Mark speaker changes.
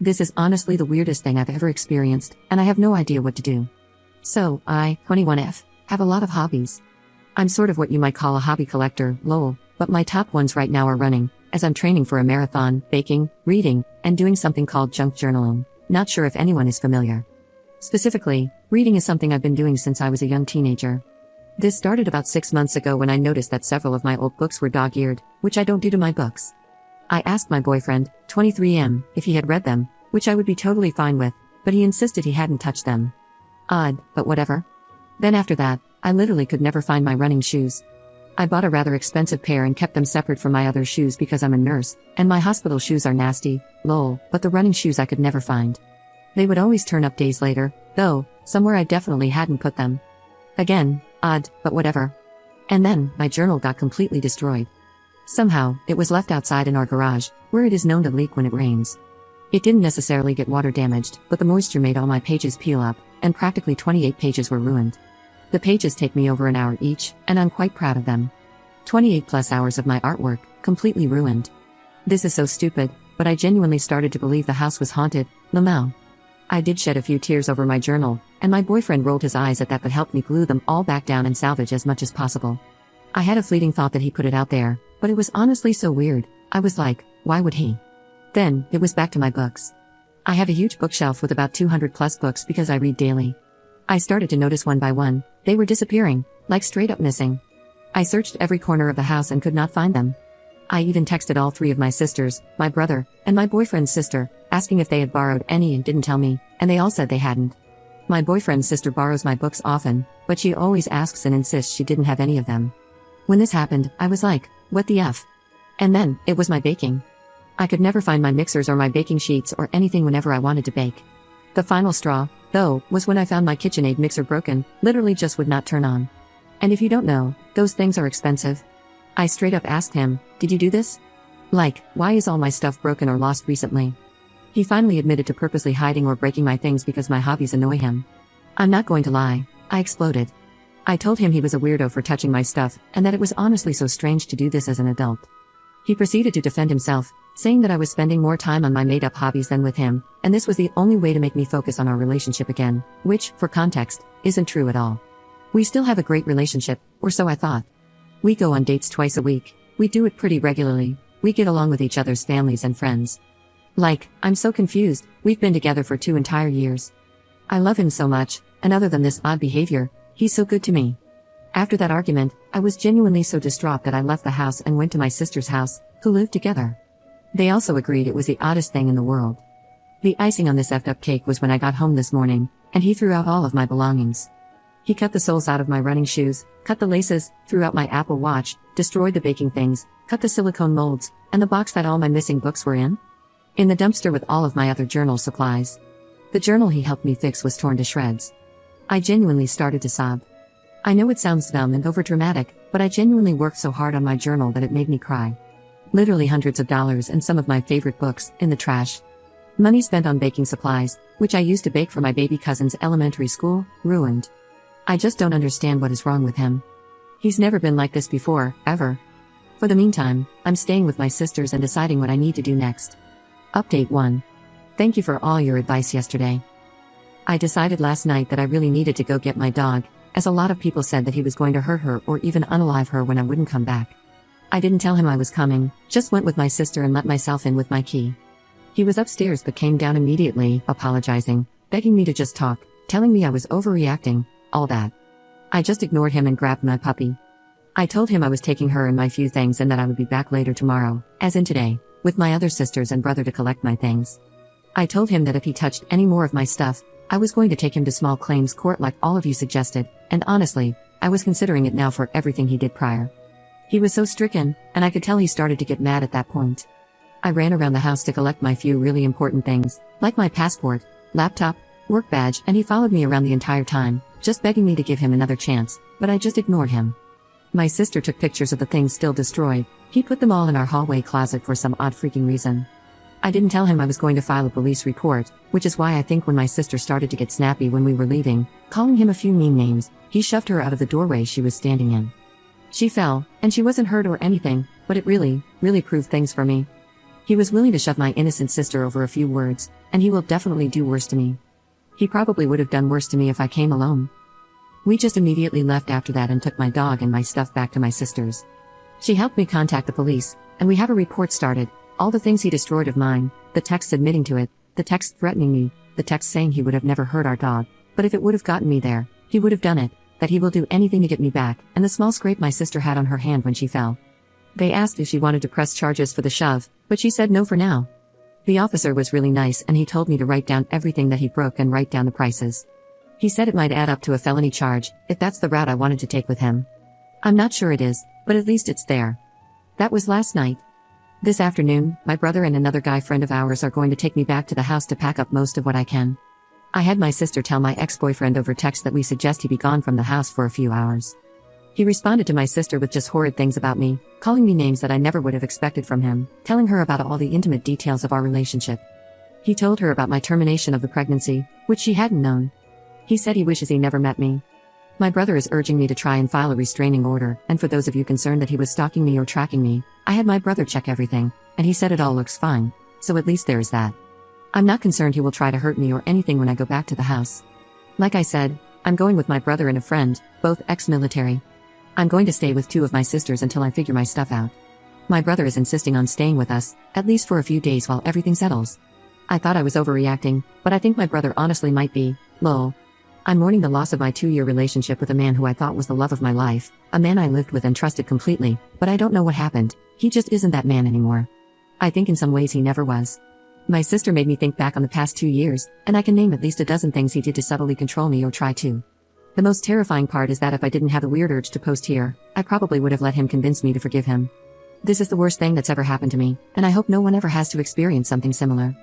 Speaker 1: This is honestly the weirdest thing I've ever experienced, and I have no idea what to do. So, I, 21F, have a lot of hobbies. I'm sort of what you might call a hobby collector, lol, but my top ones right now are running, as I'm training for a marathon, baking, reading, and doing something called junk journaling. Not sure if anyone is familiar. Specifically, reading is something I've been doing since I was a young teenager. This started about 6 months ago when I noticed that several of my old books were dog-eared, which I don't do to my books. I asked my boyfriend, 23M, if he had read them, which I would be totally fine with, but he insisted he hadn't touched them. Odd, but whatever. Then after that, I literally could never find my running shoes. I bought a rather expensive pair and kept them separate from my other shoes because I'm a nurse, and my hospital shoes are nasty, lol, but the running shoes I could never find. They would always turn up days later, though, somewhere I definitely hadn't put them. Again, odd, but whatever. And then, my journal got completely destroyed. Somehow, it was left outside in our garage, where it is known to leak when it rains. It didn't necessarily get water damaged, but the moisture made all my pages peel up, and practically 28 pages were ruined. The pages take me over an hour each, and I'm quite proud of them. 28 plus hours of my artwork, completely ruined. This is so stupid, but I genuinely started to believe the house was haunted, Lamau. I did shed a few tears over my journal, and my boyfriend rolled his eyes at that but helped me glue them all back down and salvage as much as possible. I had a fleeting thought that he put it out there, but it was honestly so weird. I was like, why would he? Then, it was back to my books. I have a huge bookshelf with about 200 plus books because I read daily. I started to notice one by one, they were disappearing, like straight up missing. I searched every corner of the house and could not find them. I even texted all 3 of my sisters, my brother, and my boyfriend's sister, asking if they had borrowed any and didn't tell me, and they all said they hadn't. My boyfriend's sister borrows my books often, but she always asks and insists she didn't have any of them. When this happened, I was like, what the F? And then, it was my baking. I could never find my mixers or my baking sheets or anything whenever I wanted to bake. The final straw, though, was when I found my KitchenAid mixer broken, literally just would not turn on. And if you don't know, those things are expensive. I straight up asked him, did you do this? Like, why is all my stuff broken or lost recently? He finally admitted to purposely hiding or breaking my things because my hobbies annoy him. I'm not going to lie, I exploded. I told him he was a weirdo for touching my stuff, and that it was honestly so strange to do this as an adult. He proceeded to defend himself, saying that I was spending more time on my made-up hobbies than with him, and this was the only way to make me focus on our relationship again, which, for context, isn't true at all. We still have a great relationship, or so I thought. We go on dates twice a week, we do it pretty regularly, we get along with each other's families and friends. Like, I'm so confused, we've been together for 2 entire years. I love him so much, and other than this odd behavior, he's so good to me. After that argument, I was genuinely so distraught that I left the house and went to my sister's house, who lived together. They also agreed it was the oddest thing in the world. The icing on this effed up cake was when I got home this morning, and he threw out all of my belongings. He cut the soles out of my running shoes, cut the laces, threw out my Apple Watch, destroyed the baking things, cut the silicone molds, and the box that all my missing books were in the dumpster with all of my other journal supplies. The journal he helped me fix was torn to shreds. I genuinely started to sob. I know it sounds dumb and overdramatic, but I genuinely worked so hard on my journal that it made me cry. Literally hundreds of dollars and some of my favorite books, in the trash. Money spent on baking supplies, which I used to bake for my baby cousin's elementary school, ruined. I just don't understand what is wrong with him. He's never been like this before, ever. For the meantime, I'm staying with my sisters and deciding what I need to do next. Update 1. Thank you for all your advice yesterday. I decided last night that I really needed to go get my dog, as a lot of people said that he was going to hurt her or even unalive her when I wouldn't come back. I didn't tell him I was coming, just went with my sister and let myself in with my key. He was upstairs but came down immediately, apologizing, begging me to just talk, telling me I was overreacting, all that. I just ignored him and grabbed my puppy. I told him I was taking her and my few things and that I would be back later tomorrow, as in today, with my other sisters and brother to collect my things. I told him that if he touched any more of my stuff, I was going to take him to small claims court like all of you suggested, and honestly, I was considering it now for everything he did prior. He was so stricken, and I could tell he started to get mad at that point. I ran around the house to collect my few really important things, like my passport, laptop, work badge, and he followed me around the entire time, just begging me to give him another chance, but I just ignored him. My sister took pictures of the things still destroyed. He put them all in our hallway closet for some odd freaking reason. I didn't tell him I was going to file a police report, which is why I think when my sister started to get snappy when we were leaving, calling him a few mean names, he shoved her out of the doorway she was standing in. She fell, and she wasn't hurt or anything, but it really proved things for me. He was willing to shove my innocent sister over a few words, and he will definitely do worse to me. He probably would have done worse to me if I came alone. We just immediately left after that and took my dog and my stuff back to my sister's. She helped me contact the police, and we have a report started. All the things he destroyed of mine, the texts admitting to it, the text threatening me, the text saying he would have never hurt our dog, but if it would have gotten me there, he would have done it, that he will do anything to get me back, and the small scrape my sister had on her hand when she fell. They asked if she wanted to press charges for the shove, but she said no for now. The officer was really nice and he told me to write down everything that he broke and write down the prices. He said it might add up to a felony charge, if that's the route I wanted to take with him. I'm not sure it is, but at least it's there. That was last night. This afternoon, my brother and another guy friend of ours are going to take me back to the house to pack up most of what I can. I had my sister tell my ex-boyfriend over text that we suggest he be gone from the house for a few hours. He responded to my sister with just horrid things about me, calling me names that I never would have expected from him, telling her about all the intimate details of our relationship. He told her about my termination of the pregnancy, which she hadn't known. He said he wishes he never met me. My brother is urging me to try and file a restraining order, and for those of you concerned that he was stalking me or tracking me, I had my brother check everything, and he said it all looks fine, so at least there is that. I'm not concerned he will try to hurt me or anything when I go back to the house. Like I said, I'm going with my brother and a friend, both ex-military. I'm going to stay with two of my sisters until I figure my stuff out. My brother is insisting on staying with us, at least for a few days while everything settles. I thought I was overreacting, but I think my brother honestly might be, lol. I'm mourning the loss of my 2-year relationship with a man who I thought was the love of my life, a man I lived with and trusted completely, but I don't know what happened, he just isn't that man anymore. I think in some ways he never was. My sister made me think back on the past 2 years, and I can name at least a dozen things he did to subtly control me or try to. The most terrifying part is that if I didn't have the weird urge to post here, I probably would have let him convince me to forgive him. This is the worst thing that's ever happened to me, and I hope no one ever has to experience something similar.